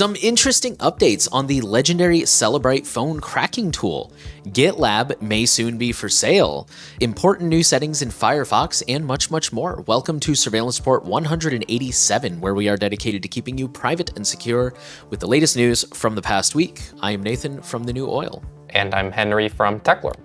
Some interesting updates on the legendary Cellebrite phone cracking tool. GitLab may soon be for sale. Important new settings in Firefox, and much, much more. Welcome to Surveillance Report 187, where we are dedicated to keeping you private and secure with the latest news from the past week. I am Nathan from The New Oil. And I'm Henry from Techlore.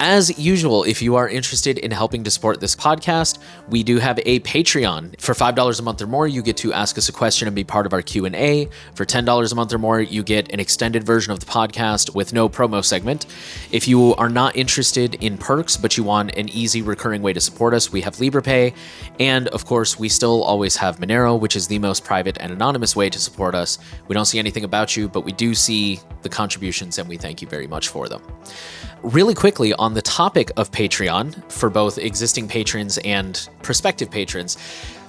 As usual, if you are interested in helping to support this podcast, we do have a Patreon. For $5 a month or more, you get to ask us a question and be part of our Q&A. For $10 a month or more, you get an extended version of the podcast with no promo segment. If you are not interested in perks, but you want an easy recurring way to support us, we have LibrePay. And of course, we still always have Monero, which is the most private and anonymous way to support us. We don't see anything about you, but we do see the contributions, and we thank you very much for them. Really quickly, on the topic of Patreon, for both existing patrons and prospective patrons,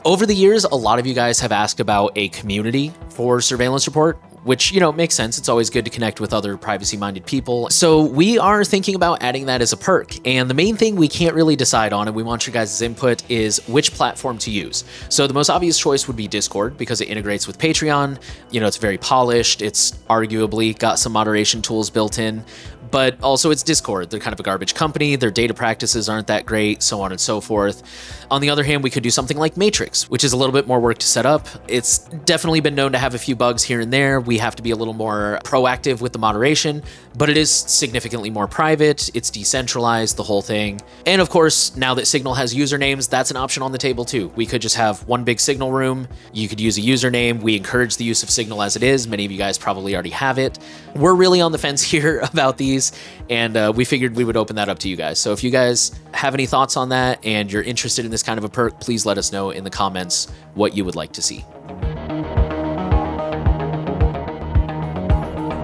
over the years, a lot of you guys have asked about a community for Surveillance Report, which, makes sense. It's always good to connect with other privacy-minded people. So we are thinking about adding that as a perk. And the main thing we can't really decide on, and we want your guys' input, is which platform to use. So the most obvious choice would be Discord, because it integrates with Patreon. It's very polished. It's arguably got some moderation tools built in. But also it's Discord. They're kind of a garbage company. Their data practices aren't that great, so on and so forth. On the other hand, we could do something like Matrix, which is a little bit more work to set up. It's definitely been known to have a few bugs here and there. We have to be a little more proactive with the moderation, but it is significantly more private. It's decentralized, the whole thing. And of course, now that Signal has usernames, that's an option on the table too. We could just have one big Signal room. You could use a username. We encourage the use of Signal as it is. Many of you guys probably already have it. We're really on the fence here about these, and we figured we would open that up to you guys. So if you guys have any thoughts on that and you're interested in this kind of a perk, please let us know in the comments what you would like to see.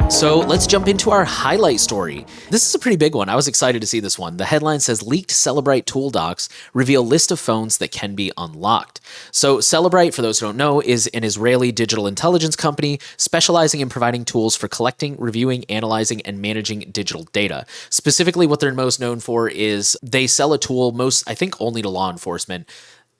So let's jump into our highlight story. This is a pretty big one. I was excited to see this one. The headline says, leaked Cellebrite tool docs reveal list of phones that can be unlocked. So Cellebrite, for those who don't know, is an Israeli digital intelligence company specializing in providing tools for collecting, reviewing, analyzing, and managing digital data. Specifically, what they're most known for is they sell a tool I think only to law enforcement,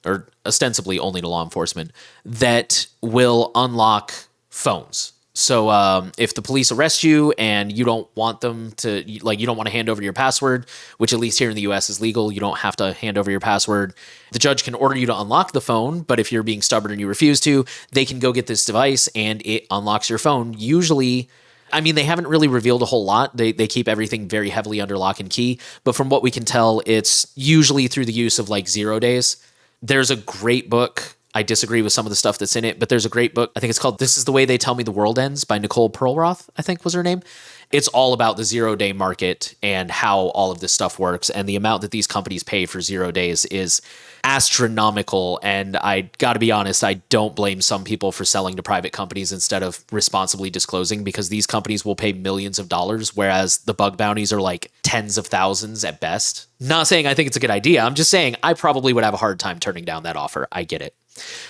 or ostensibly only to law enforcement, that will unlock phones. So if the police arrest you and you don't want them to, you don't want to hand over your password, which at least here in the US is legal, you don't have to hand over your password. The judge can order you to unlock the phone, but if you're being stubborn and you refuse to, they can go get this device and it unlocks your phone. Usually, they haven't really revealed a whole lot. They keep everything very heavily under lock and key. But from what we can tell, it's usually through the use of 0 days. There's a great book. I disagree with some of the stuff that's in it, but there's a great book. I think it's called This is the Way They Tell Me the World Ends by Nicole Perlroth, I think was her name. It's all about the 0-day market and how all of this stuff works. And the amount that these companies pay for 0 days is astronomical. And I got to be honest, I don't blame some people for selling to private companies instead of responsibly disclosing, because these companies will pay millions of dollars, whereas the bug bounties are like tens of thousands at best. Not saying I think it's a good idea. I'm just saying I probably would have a hard time turning down that offer. I get it.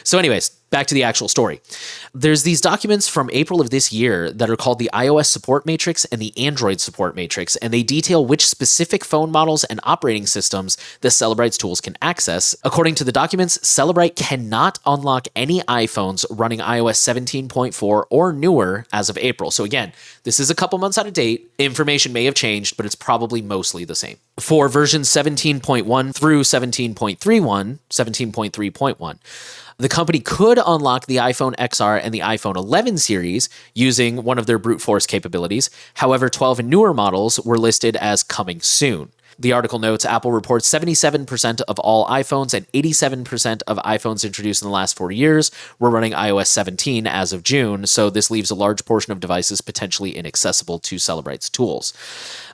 So anyways, back to the actual story. There's these documents from April of this year that are called the iOS support matrix and the Android support matrix, and they detail which specific phone models and operating systems the Cellebrite's tools can access. According to the documents, Cellebrite cannot unlock any iPhones running iOS 17.4 or newer as of April. So again, this is a couple months out of date. Information may have changed, but it's probably mostly the same. For versions 17.1 through 17.3.1, the company could unlock the iPhone XR and the iPhone 11 series using one of their brute force capabilities. However, 12 and newer models were listed as coming soon. The article notes Apple reports 77% of all iPhones and 87% of iPhones introduced in the last 4 years were running iOS 17 as of June, so this leaves a large portion of devices potentially inaccessible to Cellebrite's tools.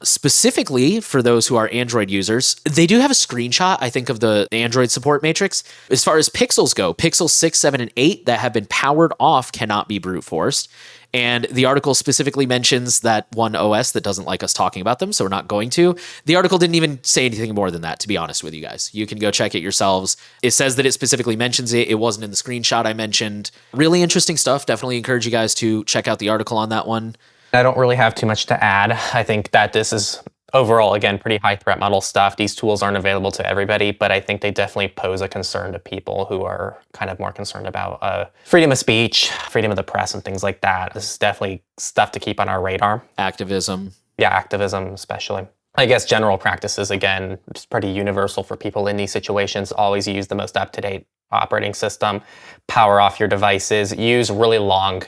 Specifically, for those who are Android users, they do have a screenshot, I think, of the Android support matrix. As far as Pixels go, Pixels 6, 7, and 8 that have been powered off cannot be brute forced. And the article specifically mentions that one OS that doesn't like us talking about them, so we're not going to. The article didn't even say anything more than that, to be honest with you guys. You can go check it yourselves. It says that it specifically mentions it. It wasn't in the screenshot I mentioned. Really interesting stuff. Definitely encourage you guys to check out the article on that one. I don't really have too much to add. I think that this is Overall, again, pretty high threat model stuff. These tools aren't available to everybody, but I think they definitely pose a concern to people who are kind of more concerned about freedom of speech, freedom of the press, and things like that. This is definitely stuff to keep on our radar. Activism. Yeah, activism especially. I guess general practices, again, it's pretty universal for people in these situations. Always use the most up-to-date operating system, power off your devices, use really long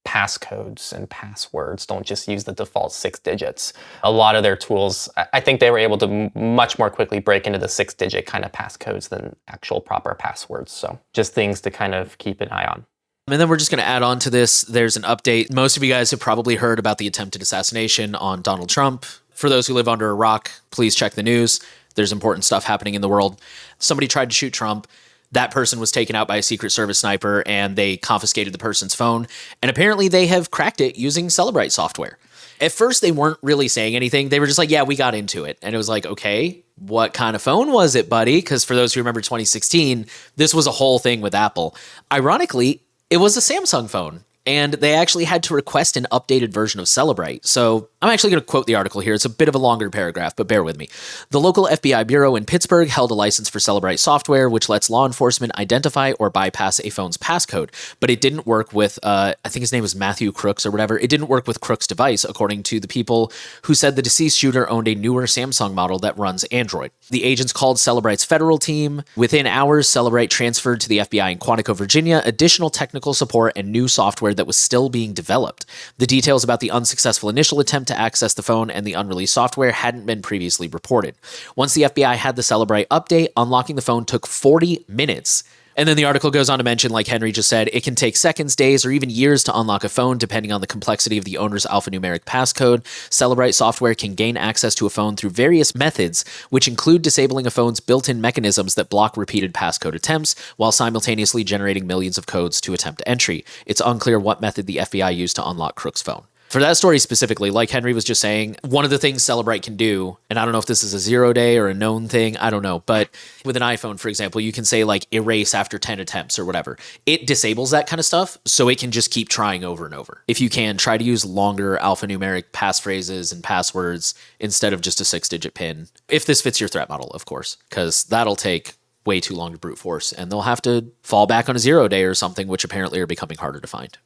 passcodes and passwords. Don't just use the default 6 digits. A lot of their tools, I think they were able to much more quickly break into the 6-digit kind of passcodes than actual proper passwords. So just things to kind of keep an eye on. And then we're just going to add on to this. There's an update. Most of you guys have probably heard about the attempted assassination on Donald Trump. For those who live under a rock, please check the news. There's important stuff happening in the world. Somebody tried to shoot Trump. That person was taken out by a Secret Service sniper, and they confiscated the person's phone. And apparently they have cracked it using Cellebrite software. At first, they weren't really saying anything. They were just like, yeah, we got into it. And it was like, okay, what kind of phone was it, buddy? Because for those who remember 2016, this was a whole thing with Apple. Ironically, it was a Samsung phone. And they actually had to request an updated version of Cellebrite. So I'm actually going to quote the article here. It's a bit of a longer paragraph, but bear with me. The local FBI bureau in Pittsburgh held a license for Cellebrite software, which lets law enforcement identify or bypass a phone's passcode. But it didn't work with, I think his name was Matthew Crooks or whatever. It didn't work with Crooks' device, according to the people who said the deceased shooter owned a newer Samsung model that runs Android. The agents called Cellebrite's federal team. Within hours, Cellebrite transferred to the FBI in Quantico, Virginia, additional technical support and new software that was still being developed. The details about the unsuccessful initial attempt to access the phone and the unreleased software hadn't been previously reported. Once the FBI had the Cellebrite update, unlocking the phone took 40 minutes. And then the article goes on to mention, like Henry just said, it can take seconds, days, or even years to unlock a phone, depending on the complexity of the owner's alphanumeric passcode. Cellebrite software can gain access to a phone through various methods, which include disabling a phone's built-in mechanisms that block repeated passcode attempts, while simultaneously generating millions of codes to attempt entry. It's unclear what method the FBI used to unlock Crook's phone. For that story specifically, like Henry was just saying, one of the things Cellebrite can do, and I don't know if this is a 0-day or a known thing, I don't know, but with an iPhone, for example, you can say like erase after 10 attempts or whatever. It disables that kind of stuff, so it can just keep trying over and over. If you can, try to use longer alphanumeric passphrases and passwords instead of just a 6-digit PIN, if this fits your threat model, of course, because that'll take way too long to brute force, and they'll have to fall back on a 0-day or something, which apparently are becoming harder to find.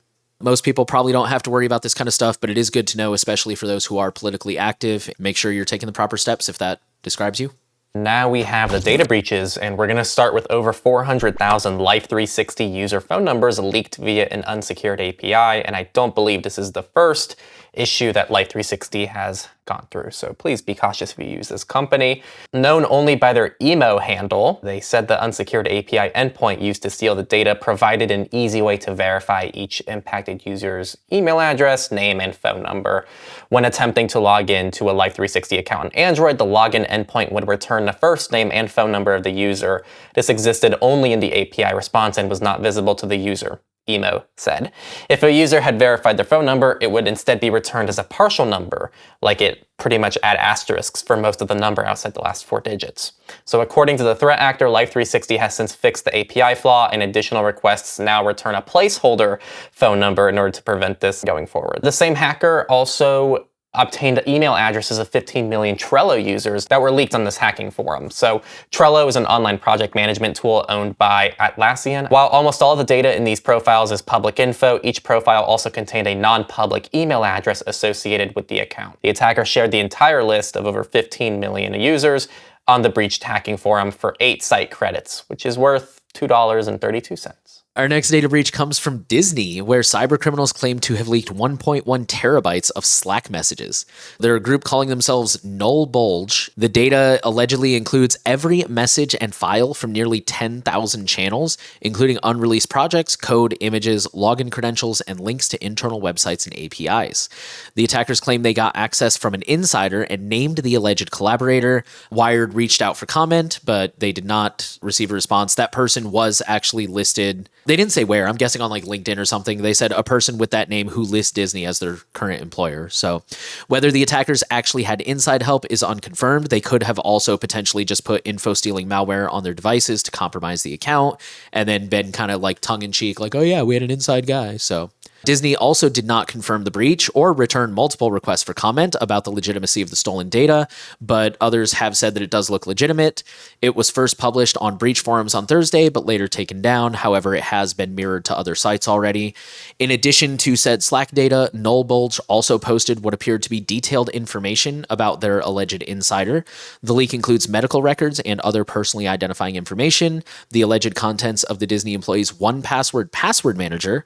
Most people probably don't have to worry about this kind of stuff, but it is good to know, especially for those who are politically active. Make sure you're taking the proper steps if that describes you. Now we have the data breaches, and we're going to start with over 400,000 Life360 user phone numbers leaked via an unsecured API, and I don't believe this is the first issue that Life360 has gone through, so please be cautious if you use this company. Known only by their emo handle, they said the unsecured API endpoint used to steal the data provided an easy way to verify each impacted user's email address, name, and phone number. When attempting to log in to a Life360 account on Android, the login endpoint would return the first name and phone number of the user. This existed only in the API response and was not visible to the user. Emo said. If a user had verified their phone number, it would instead be returned as a partial number, like it pretty much add asterisks for most of the number outside the last 4 digits. So according to the threat actor, Life360 has since fixed the API flaw, and additional requests now return a placeholder phone number in order to prevent this going forward. The same hacker also obtained email addresses of 15 million Trello users that were leaked on this hacking forum. So Trello is an online project management tool owned by Atlassian. While almost all of the data in these profiles is public info, each profile also contained a non-public email address associated with the account. The attacker shared the entire list of over 15 million users on the breached hacking forum for 8 site credits, which is worth $2.32. Our next data breach comes from Disney, where cybercriminals claim to have leaked 1.1 terabytes of Slack messages. They're a group calling themselves Null Bulge. The data allegedly includes every message and file from nearly 10,000 channels, including unreleased projects, code, images, login credentials, and links to internal websites and APIs. The attackers claim they got access from an insider and named the alleged collaborator. Wired reached out for comment, but they did not receive a response. That person was actually listed. They didn't say where. I'm guessing on like LinkedIn or something. They said a person with that name who lists Disney as their current employer. So whether the attackers actually had inside help is unconfirmed. They could have also potentially just put info stealing malware on their devices to compromise the account and then been kind of like tongue in cheek, like, oh yeah, we had an inside guy. So Disney also did not confirm the breach or return multiple requests for comment about the legitimacy of the stolen data, but others have said that it does look legitimate. It was first published on breach forums on Thursday, but later taken down. However, it has been mirrored to other sites already. In addition to said Slack data, Nullbulge also posted what appeared to be detailed information about their alleged insider. The leak includes medical records and other personally identifying information, the alleged contents of the Disney employee's 1Password password manager.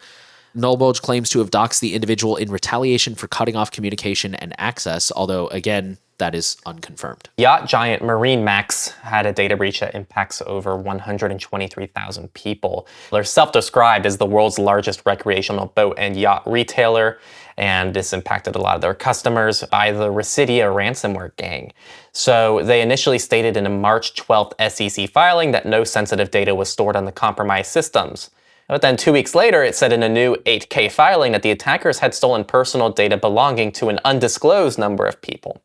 Nullbulge claims to have doxed the individual in retaliation for cutting off communication and access, although, again, that is unconfirmed. Yacht giant MarineMax had a data breach that impacts over 123,000 people. They're self-described as the world's largest recreational boat and yacht retailer, and this impacted a lot of their customers by the Residia ransomware gang. So they initially stated in a March 12th SEC filing that no sensitive data was stored on the compromised systems. But then 2 weeks later, it said in a new 8K filing that the attackers had stolen personal data belonging to an undisclosed number of people.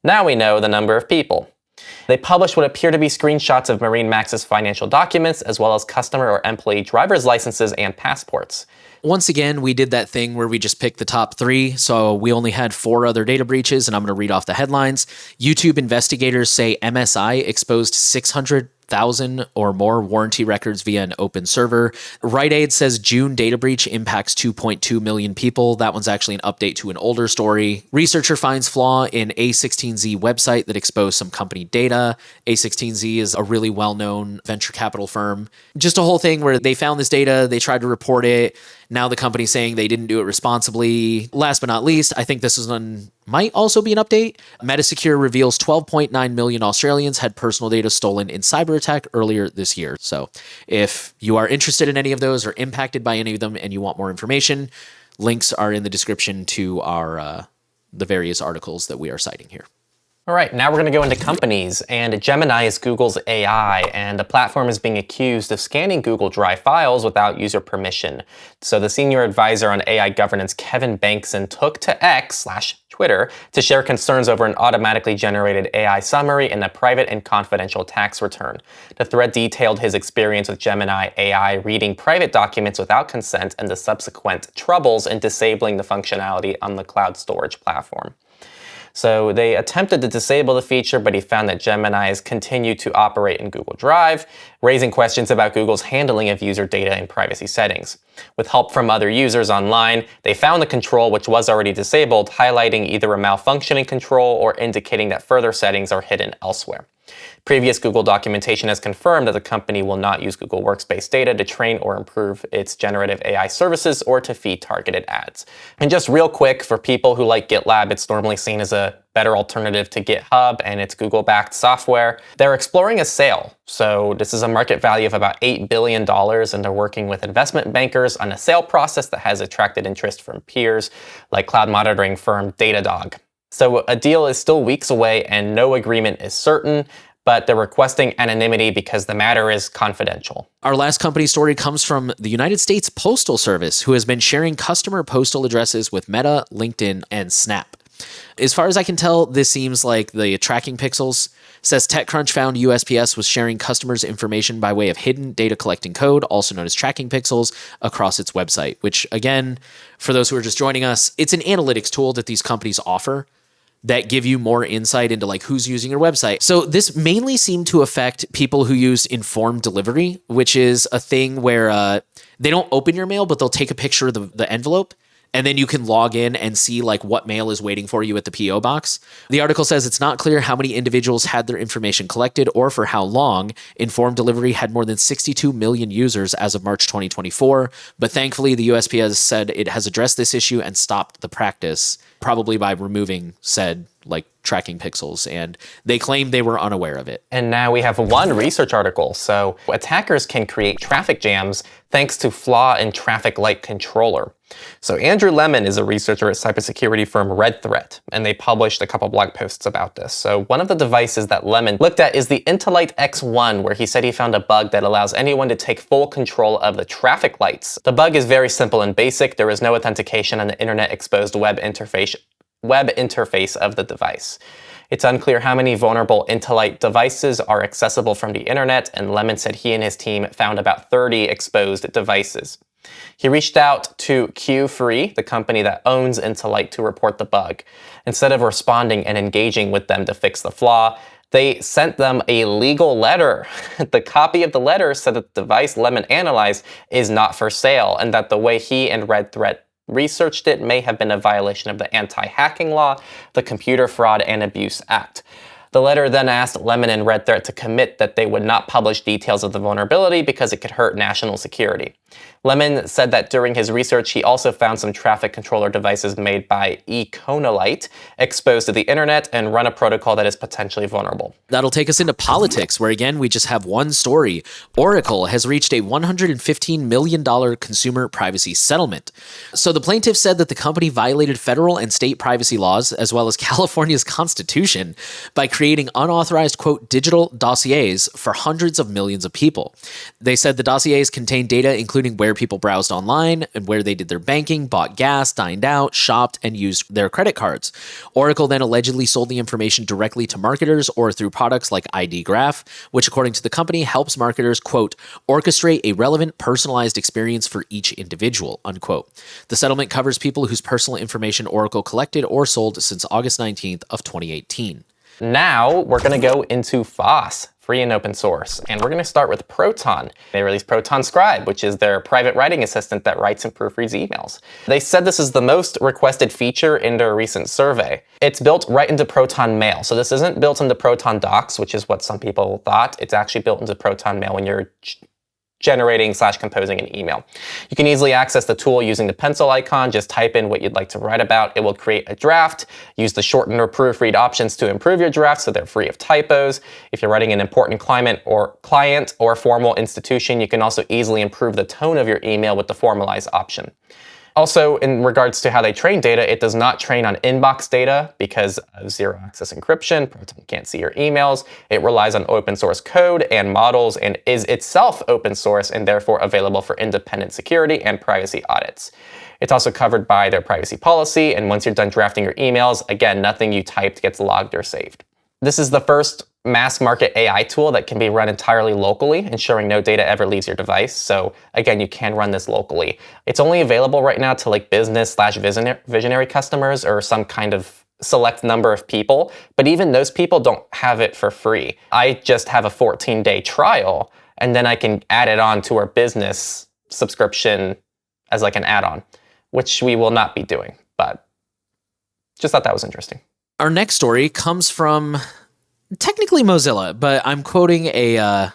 Now we know the number of people. They published what appear to be screenshots of MarineMax's financial documents, as well as customer or employee driver's licenses and passports. Once again, we did that thing where we just picked the top 3, so we only had 4 other data breaches, and I'm going to read off the headlines. YouTube investigators say MSI exposed 600,000 or more warranty records via an open server. Rite Aid says June data breach impacts 2.2 million people. That one's actually an update to an older story. Researcher finds flaw in A16Z website that exposed some company data. A16Z is a really well-known venture capital firm. Just a whole thing where they found this data, they tried to report it. Now the company's saying they didn't do it responsibly. Last but not least, I think this is might also be an update. Metasecure reveals 12.9 million Australians had personal data stolen in cyber attack earlier this year. So if you are interested in any of those or impacted by any of them and you want more information, links are in the description to our the various articles that we are citing here. All right, now we're going to go into companies, and Gemini is Google's AI, and the platform is being accused of scanning Google Drive files without user permission. So the senior advisor on AI governance, Kevin Bankson, took to X/Twitter to share concerns over an automatically generated AI summary and a private and confidential tax return. The thread detailed his experience with Gemini AI reading private documents without consent and the subsequent troubles in disabling the functionality on the cloud storage platform. So they attempted to disable the feature, but he found that Gemini's continued to operate in Google Drive, raising questions about Google's handling of user data and privacy settings. With help from other users online, they found the control, which was already disabled, highlighting either a malfunctioning control or indicating that further settings are hidden elsewhere. Previous Google documentation has confirmed that the company will not use Google Workspace data to train or improve its generative AI services or to feed targeted ads. And just real quick, for people who like GitLab, it's normally seen as a better alternative to GitHub, and it's Google-backed software. They're exploring a sale. So this is a market value of about $8 billion, and they're working with investment bankers on a sale process that has attracted interest from peers like cloud monitoring firm Datadog. So a deal is still weeks away and no agreement is certain, but they're requesting anonymity because the matter is confidential. Our last company story comes from the United States Postal Service, who has been sharing customer postal addresses with Meta, LinkedIn, and Snap. As far as I can tell, this seems like the tracking pixels. Says TechCrunch found USPS was sharing customers' information by way of hidden data collecting code, also known as tracking pixels, across its website, which again, for those who are just joining us, it's an analytics tool that these companies offer that give you more insight into like who's using your website. So this mainly seemed to affect people who use informed delivery, which is a thing where they don't open your mail, but they'll take a picture of the envelope, and then you can log in and see like what mail is waiting for you at the PO box. The article says it's not clear how many individuals had their information collected or for how long. Informed delivery had more than 62 million users as of March 2024, but thankfully the USPS said it has addressed this issue and stopped the practice, probably by removing said like tracking pixels, and they claim they were unaware of it. And now we have one research article. So attackers can create traffic jams thanks to flaw in traffic light controller. So Andrew Lemon is a researcher at cybersecurity firm Red Threat, and they published a couple blog posts about this. So one of the devices that Lemon looked at is the Intellite X1, where he said he found a bug that allows anyone to take full control of the traffic lights. The bug is very simple and basic. There is no authentication on the internet exposed web interface of the device. It's unclear how many vulnerable Intellite devices are accessible from the internet, and Lemon said he and his team found about 30 exposed devices. He reached out to Q-Free, the company that owns Intellite, to report the bug. Instead of responding and engaging with them to fix the flaw, they sent them a legal letter. The copy of the letter said that the device Lemon analyzed is not for sale, and that the way he and Red Threat researched it may have been a violation of the Anti-Hacking Law, the Computer Fraud and Abuse Act. The letter then asked Lemon and Red Threat to commit that they would not publish details of the vulnerability because it could hurt national security. Lemon said that during his research, he also found some traffic controller devices made by Econolite exposed to the internet and run a protocol that is potentially vulnerable. That'll take us into politics, where again, we just have one story. Oracle has reached a $115 million consumer privacy settlement. So the plaintiff said that the company violated federal and state privacy laws, as well as California's constitution, by creating unauthorized, quote, digital dossiers for hundreds of millions of people. They said the dossiers contain data including where people browsed online and where they did their banking, bought gas, dined out, shopped, and used their credit cards. Oracle then allegedly sold the information directly to marketers or through products like ID Graph, which according to the company helps marketers, quote, orchestrate a relevant personalized experience for each individual, unquote. The settlement covers people whose personal information Oracle collected or sold since August 19th of 2018. Now we're going to go into FOSS, free and open source, and we're going to start with Proton. They released Proton Scribe, which is their private writing assistant that writes and proofreads emails. They said this is the most requested feature in their recent survey. It's built right into Proton Mail, so this isn't built into Proton Docs, which is what some people thought. It's actually built into Proton Mail when you're generating/composing an email. You can easily access the tool using the pencil icon. Just type in what you'd like to write about. It will create a draft. Use the shorten or proofread options to improve your draft so they're free of typos. If you're writing an important client or formal institution, you can also easily improve the tone of your email with the formalize option. Also, in regards to how they train data, it does not train on inbox data because of zero access encryption. Proton can't see your emails. It relies on open source code and models and is itself open source and therefore available for independent security and privacy audits. It's also covered by their privacy policy, and once you're done drafting your emails, again, nothing you typed gets logged or saved. This is the first mass market AI tool that can be run entirely locally, ensuring no data ever leaves your device. So again, you can run this locally. It's only available right now to like business/visionary customers or some kind of select number of people, but even those people don't have it for free. I just have a 14-day trial, and then I can add it on to our business subscription as like an add-on, which we will not be doing, but just thought that was interesting. Our next story comes from technically Mozilla, but I'm quoting a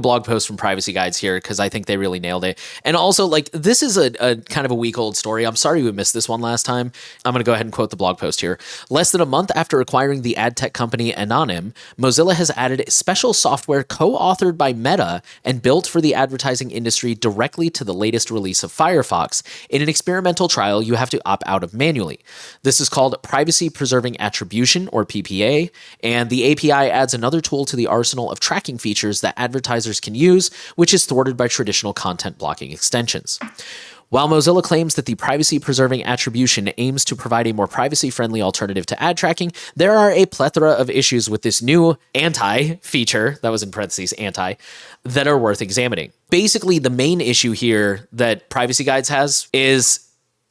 blog post from Privacy Guides here because I think they really nailed it. And also, like, this is a kind of a week-old story. I'm sorry we missed this one last time. I'm going to go ahead and quote the blog post here. Less than a month after acquiring the ad tech company Anonym, Mozilla has added special software co-authored by Meta and built for the advertising industry directly to the latest release of Firefox. In an experimental trial, you have to opt out of manually. This is called Privacy Preserving Attribution, or PPA, and the API adds another tool to the arsenal of tracking features that advertisers can use, which is thwarted by traditional content blocking extensions. While Mozilla claims that the privacy-preserving attribution aims to provide a more privacy-friendly alternative to ad tracking, there are a plethora of issues with this new anti-feature, that was in parentheses, anti, that are worth examining. Basically, the main issue here that Privacy Guides has is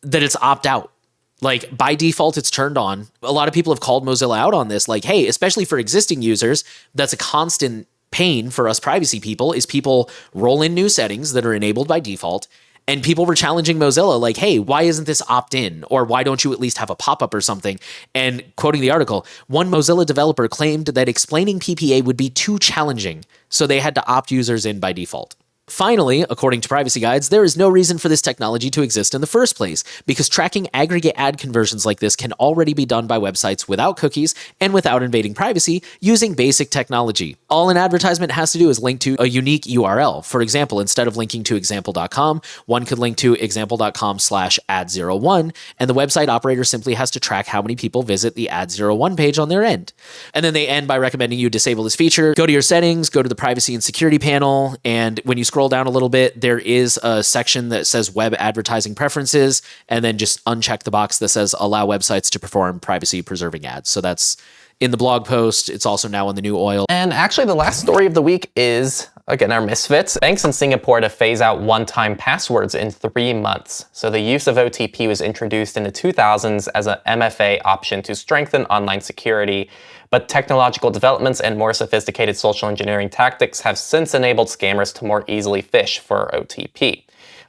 that it's opt-out. Like, by default, it's turned on. A lot of people have called Mozilla out on this, like, hey, especially for existing users, that's a constant pain for us privacy people, is people roll in new settings that are enabled by default, and people were challenging Mozilla like, hey, why isn't this opt-in? Or why don't you at least have a pop-up or something? And quoting the article, one Mozilla developer claimed that explaining PPA would be too challenging, so they had to opt users in by default. Finally, according to Privacy Guides, there is no reason for this technology to exist in the first place, because tracking aggregate ad conversions like this can already be done by websites without cookies and without invading privacy using basic technology. All an advertisement has to do is link to a unique URL. For example, instead of linking to example.com, one could link to example.com/ad01, and the website operator simply has to track how many people visit the ad01 page on their end. And then they end by recommending you disable this feature. Go to your settings, go to the privacy and security panel, and when you scroll down a little bit, there is a section that says web advertising preferences, and then just uncheck the box that says allow websites to perform privacy preserving ads. So that's in the blog post. It's also now on The New Oil. And actually the last story of the week is Again, our Misfits. Banks in Singapore to phase out one-time passwords in 3 months. So the use of OTP was introduced in the 2000s as an MFA option to strengthen online security, but technological developments and more sophisticated social engineering tactics have since enabled scammers to more easily phish for OTP,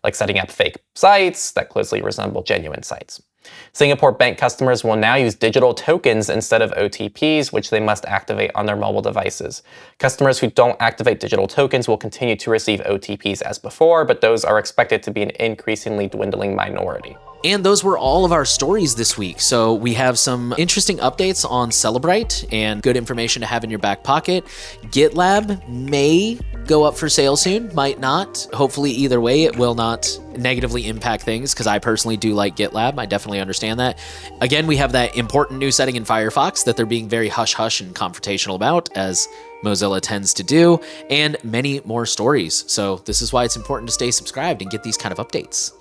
like setting up fake sites that closely resemble genuine sites. Singapore bank customers will now use digital tokens instead of OTPs, which they must activate on their mobile devices. Customers who don't activate digital tokens will continue to receive OTPs as before, but those are expected to be an increasingly dwindling minority. And those were all of our stories this week. So we have some interesting updates on Cellebrite and good information to have in your back pocket. GitLab may go up for sale soon, might not. Hopefully either way, it will not negatively impact things because I personally do like GitLab. I definitely understand that. Again, we have that important new setting in Firefox that they're being very hush-hush and confrontational about, as Mozilla tends to do, and many more stories. So this is why it's important to stay subscribed and get these kind of updates.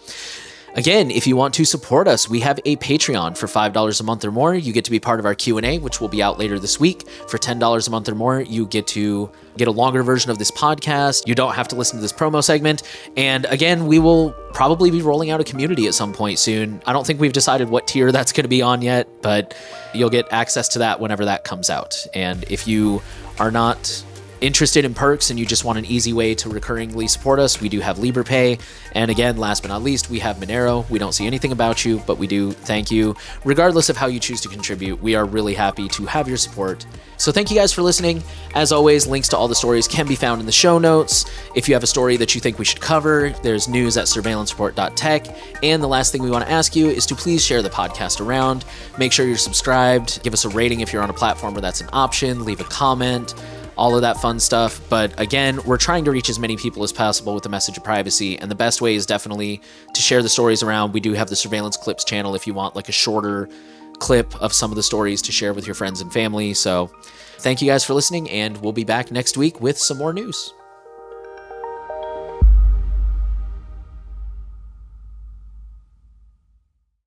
Again, if you want to support us, we have a Patreon. For $5 a month or more, you get to be part of our Q&A, which will be out later this week. For $10 a month or more, you get to get a longer version of this podcast. You don't have to listen to this promo segment. And again, we will probably be rolling out a community at some point soon. I don't think we've decided what tier that's going to be on yet, but you'll get access to that whenever that comes out. And if you are not interested in perks and you just want an easy way to recurringly support us, we do have LibrePay. And again, last but not least, we have Monero. We don't see anything about you, but we do thank you. Regardless of how you choose to contribute, we are really happy to have your support. So thank you guys for listening. As always, links to all the stories can be found in the show notes. If you have a story that you think we should cover, there's news at surveillancereport.tech. And the last thing we want to ask you is to please share the podcast around. Make sure you're subscribed. Give us a rating if you're on a platform where that's an option. Leave a comment. All of that fun stuff. But again, we're trying to reach as many people as possible with the message of privacy. And the best way is definitely to share the stories around. We do have the Surveillance Clips channel if you want like a shorter clip of some of the stories to share with your friends and family. So thank you guys for listening, and we'll be back next week with some more news.